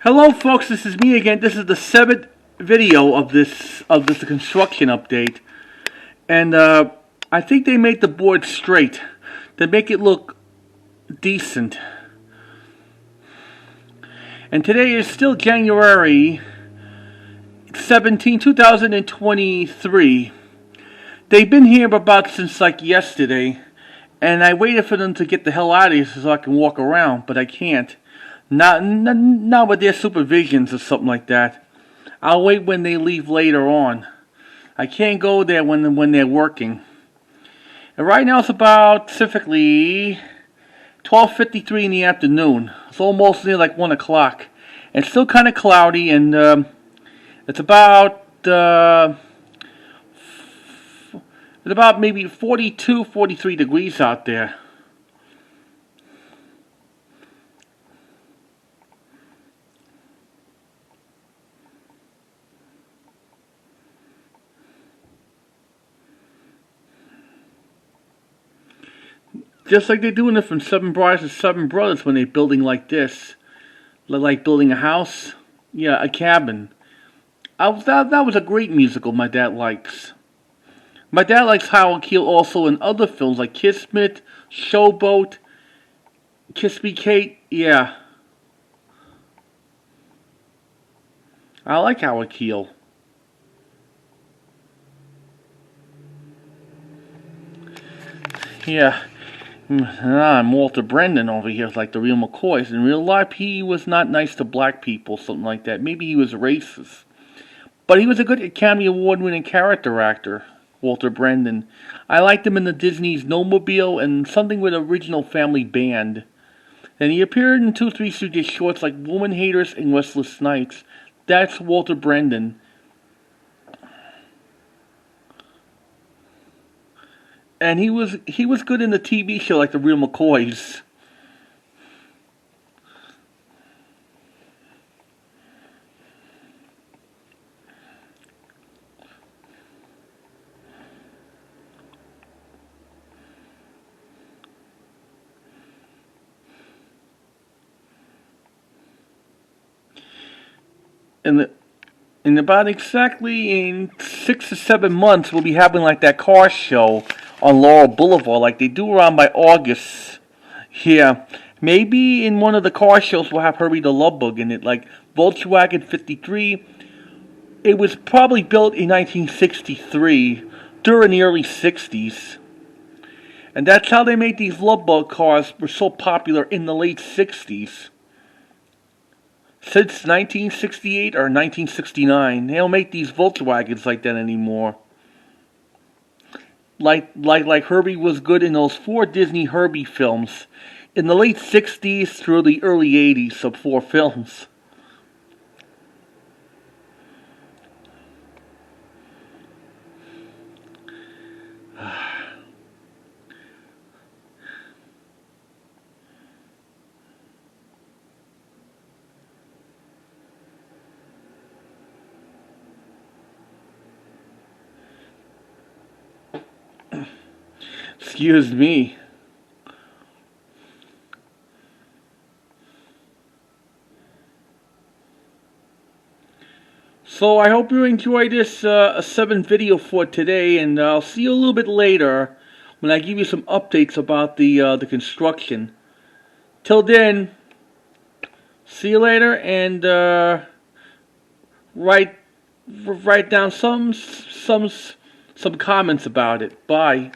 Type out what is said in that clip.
Hello folks, this is me again. This is the 7th video of this construction update. And I think they made the board straight. They make it look decent. And today is still January 17, 2023. They've been here about since like yesterday. And I waited for them to get the hell out of here so I can walk around, but I can't. Not with their supervisions or something like that. I'll wait when they leave later on. I can't go there when they're working. And right now it's about specifically 12:53 in the afternoon. It's almost near like 1 o'clock. And it's still kind of cloudy, and it's about maybe 42, 43 degrees out there. Just like they're doing it from Seven Brides and Seven Brothers when they're building like this. Like building a house. Yeah, a cabin. That was a great musical my dad likes. My dad likes Howard Keel also in other films like Kismet, Showboat, Kiss Me Kate. Yeah. I like Howard Keel. Yeah. I'm Walter Brendan over here, like the real McCoys. In real life, he was not nice to black people, something like that. Maybe he was racist. But he was a good Academy Award-winning character actor, Walter Brendan. I liked him in the Disney's Snowmobile and something with Original Family Band. And he appeared in 2 Three Stooges shorts like Woman Haters and Restless Nights. That's Walter Brendan. And he was good in the TV show like The Real McCoys. In about exactly in 6 or 7 months, we'll be having like that car show on Laurel Boulevard, like they do around by August. Yeah, maybe in one of the car shows we'll have Hurry the Love Bug in it, like Volkswagen 53. It was probably built in 1963, during the early 60s. And that's how they made these Love Bug cars were so popular in the late 60s. Since 1968 or 1969, they don't make these Volkswagens like that anymore. Like Herbie was good in those 4 Disney Herbie films in the late 60s through the early 80s, so 4 films. Excuse me. So I hope you enjoyed this 7th video for today, and I'll see you a little bit later when I give you some updates about the construction. Till then, see you later, and write down some comments about it. Bye.